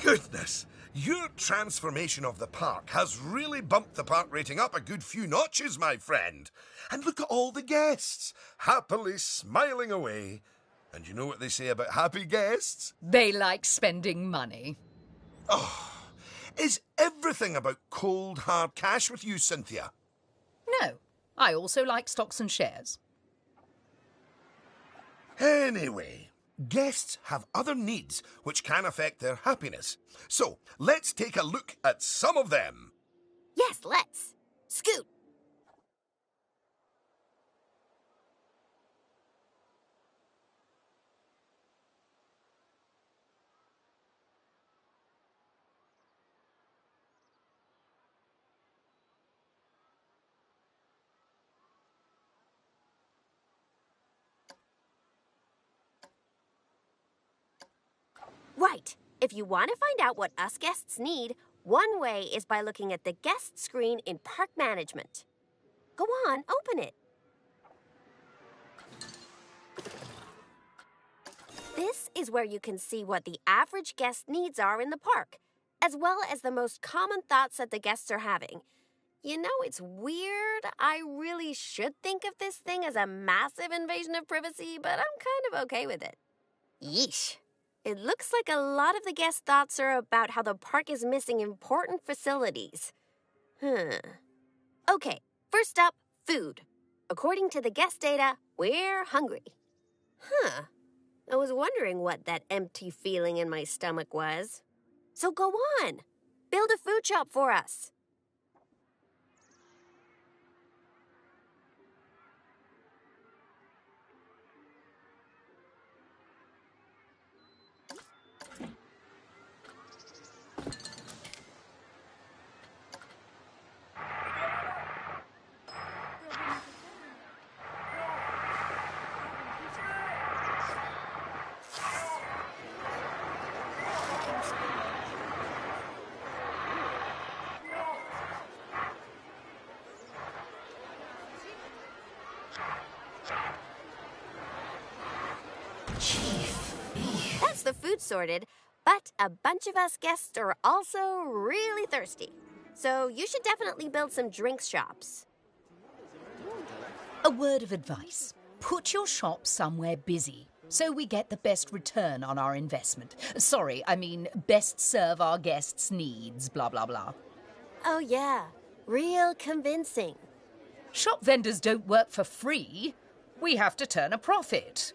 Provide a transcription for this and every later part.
Goodness! Your transformation of the park has really bumped the park rating up a good few notches, my friend. And look at all the guests, happily smiling away. And you know what they say about happy guests? They like spending money. Oh, is everything about cold, hard cash with you, Cynthia? No, I also like stocks and shares. Anyway, guests have other needs which can affect their happiness. So, let's take a look at some of them. Yes, let's. Scoot. Right. If you want to find out what us guests need, one way is by looking at the guest screen in Park Management. Go on, open it. This is where you can see what the average guest needs are in the park, as well as the most common thoughts that the guests are having. You know, it's weird. I really should think of this thing as a massive invasion of privacy, but I'm kind of okay with it. Yeesh. It looks like a lot of the guest thoughts are about how the park is missing important facilities. Okay, first up, food. According to the guest data, we're hungry. I was wondering what that empty feeling in my stomach was. So go on, build a food shop for us. That's the food sorted, but a bunch of us guests are also really thirsty. So you should definitely build some drinks shops. A word of advice. Put your shop somewhere busy, so we get the best return on our investment. Sorry, I mean best serve our guests' needs, blah, blah, blah. Oh yeah, real convincing. Shop vendors don't work for free. We have to turn a profit.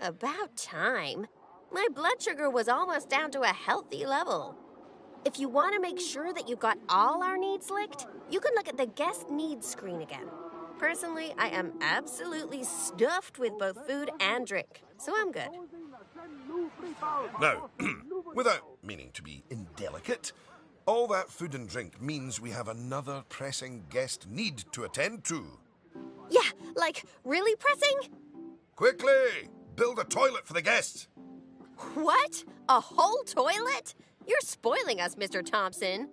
About time. My blood sugar was almost down to a healthy level. If you want to make sure that you got all our needs licked, you can look at the guest needs screen again. Personally, I am absolutely stuffed with both food and drink, so I'm good. Now, without meaning to be indelicate, all that food and drink means we have another pressing guest need to attend to. Yeah, like, really pressing? Quickly! Build a toilet for the guests. What? A whole toilet? You're spoiling us, Mr. Thompson.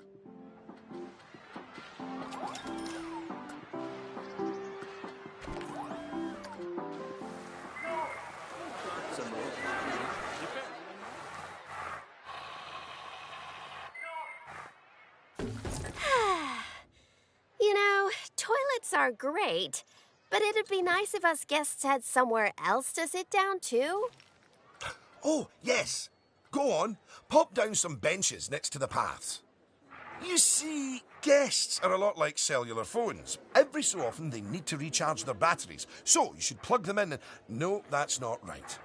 You know, toilets are great, but it'd be nice if us guests had somewhere else to sit down, too. Oh, yes. Go on. Pop down some benches next to the paths. You see, guests are a lot like cellular phones. Every so often they need to recharge their batteries, so you should plug them in and... No, that's not right.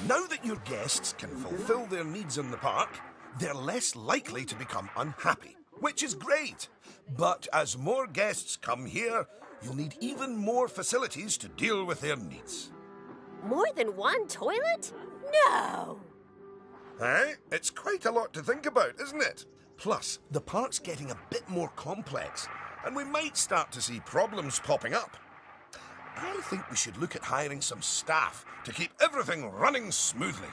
Now that your guests can fulfill their needs in the park, they're less likely to become unhappy, which is great. But as more guests come here, you'll need even more facilities to deal with their needs. More than one toilet? No! Eh? It's quite a lot to think about, isn't it? Plus, the park's getting a bit more complex, and we might start to see problems popping up. I think we should look at hiring some staff to keep everything running smoothly.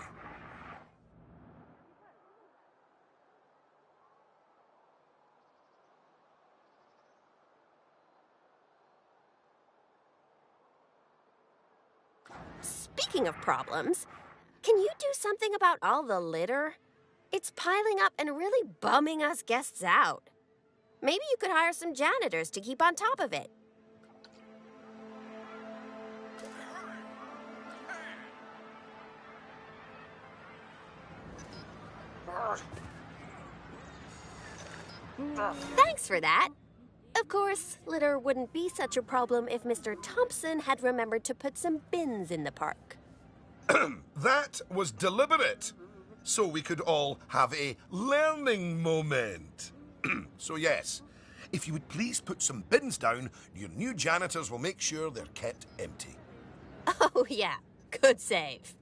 Speaking of problems, can you do something about all the litter? It's piling up and really bumming us guests out. Maybe you could hire some janitors to keep on top of it. Thanks for that. Of course, litter wouldn't be such a problem if Mr. Thompson had remembered to put some bins in the park. That was deliberate, so we could all have a learning moment. So yes, if you would please put some bins down, your new janitors will make sure they're kept empty. Oh, yeah. Good save.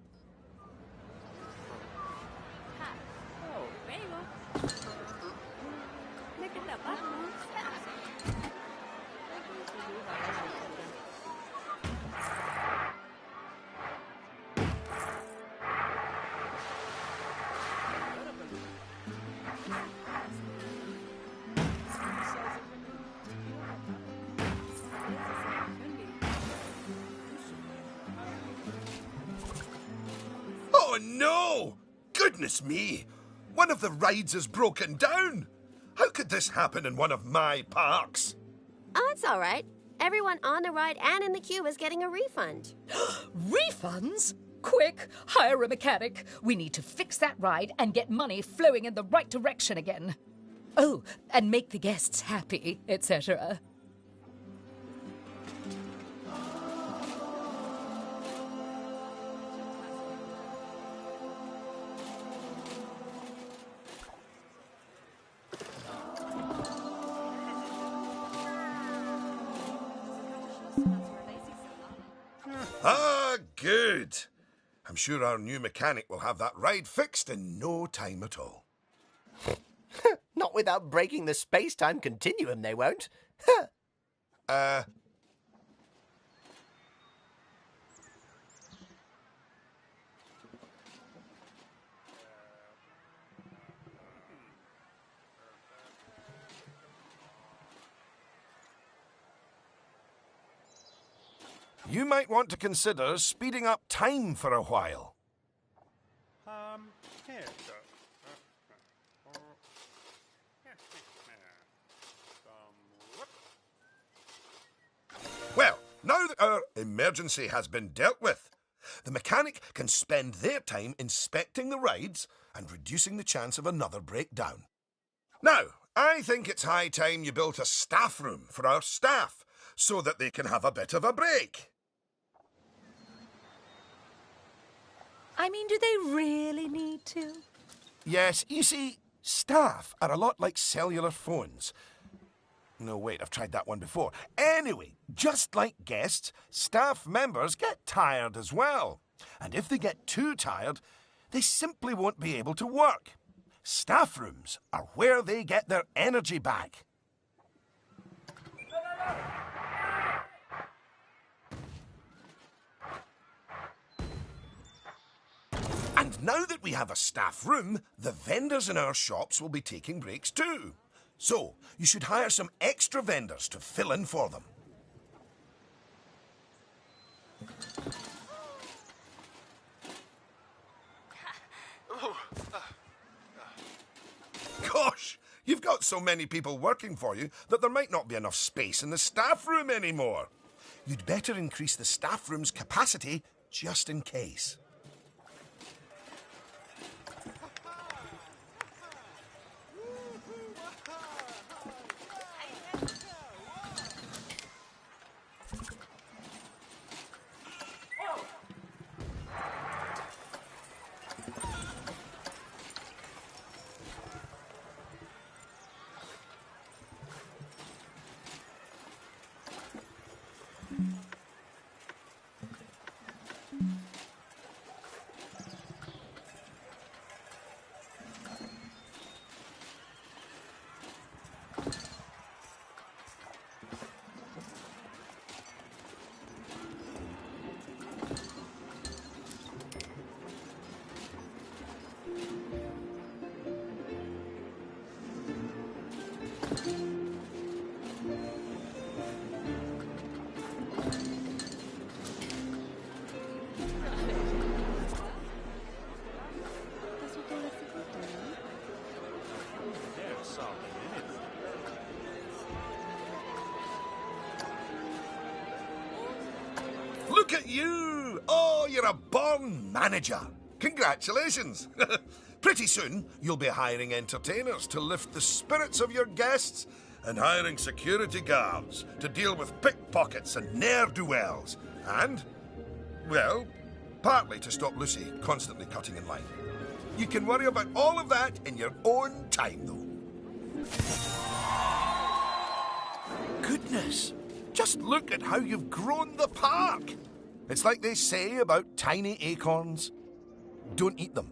Oh no! Goodness me! One of the rides is broken down! How could this happen in one of my parks? Oh, it's all right. Everyone on the ride and in the queue is getting a refund. Refunds? Quick, hire a mechanic. We need to fix that ride and get money flowing in the right direction again. Oh, and make the guests happy, etc. Ah, good. I'm sure our new mechanic will have that ride fixed in no time at all. Not without breaking the space-time continuum, they won't. You might want to consider speeding up time for a while. Here, sir. Well, now that 24-hour emergency has been dealt with, the mechanic can spend their time inspecting the rides and reducing the chance of another breakdown. Now, I think it's high time you built a staff room for our staff so that they can have a bit of a break. I mean, do they really need to? Yes, you see, staff are a lot like cellular phones. No, wait, I've tried that one before. Anyway, just like guests, staff members get tired as well. And if they get too tired, they simply won't be able to work. Staff rooms are where they get their energy back. And now that we have a staff room, the vendors in our shops will be taking breaks too. So, you should hire some extra vendors to fill in for them. Gosh, you've got so many people working for you that there might not be enough space in the staff room anymore. You'd better increase the staff room's capacity just in case. Look at you! Oh, you're a born manager. Congratulations. Pretty soon, you'll be hiring entertainers to lift the spirits of your guests and hiring security guards to deal with pickpockets and ne'er-do-wells. And, well, partly to stop Lucy constantly cutting in line. You can worry about all of that in your own time, though. Goodness! Just look at how you've grown the park. It's like they say about tiny acorns. Don't eat them.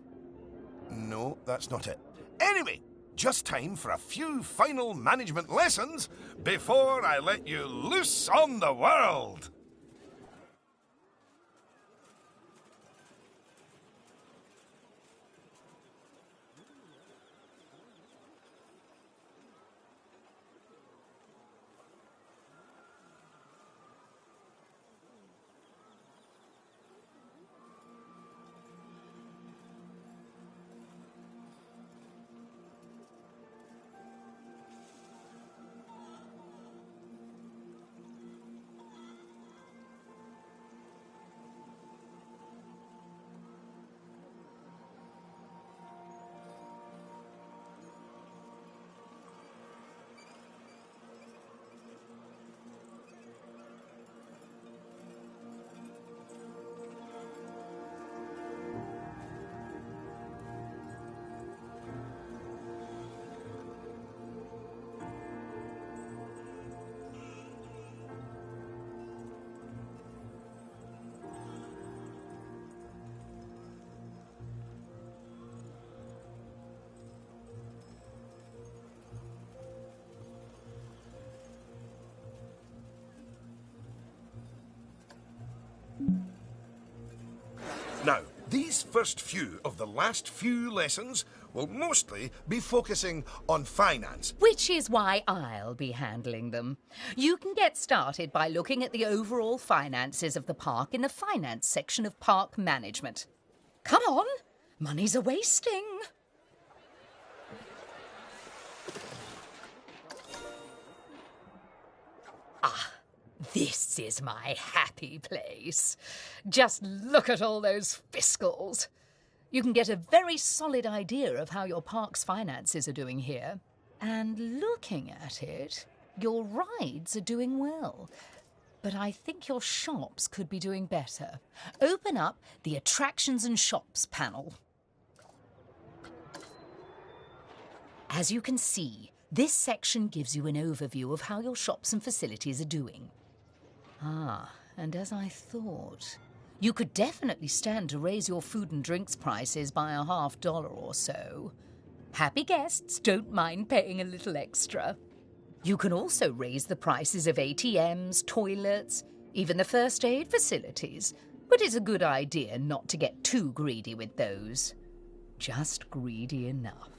No, that's not it. Anyway, just time for a few final management lessons before I let you loose on the world. Now, these first few of the last few lessons will mostly be focusing on finance. Which is why I'll be handling them. You can get started by looking at the overall finances of the park in the finance section of park management. Come on, money's a wasting. This is my happy place. Just look at all those fiscals. You can get a very solid idea of how your park's finances are doing here. And looking at it, your rides are doing well. But I think your shops could be doing better. Open up the Attractions and Shops panel. As you can see, this section gives you an overview of how your shops and facilities are doing. And as I thought, you could definitely stand to raise your food and drinks prices by $50 or so. Happy guests don't mind paying a little extra. You can also raise the prices of ATMs, toilets, even the first aid facilities, but it's a good idea not to get too greedy with those. Just greedy enough.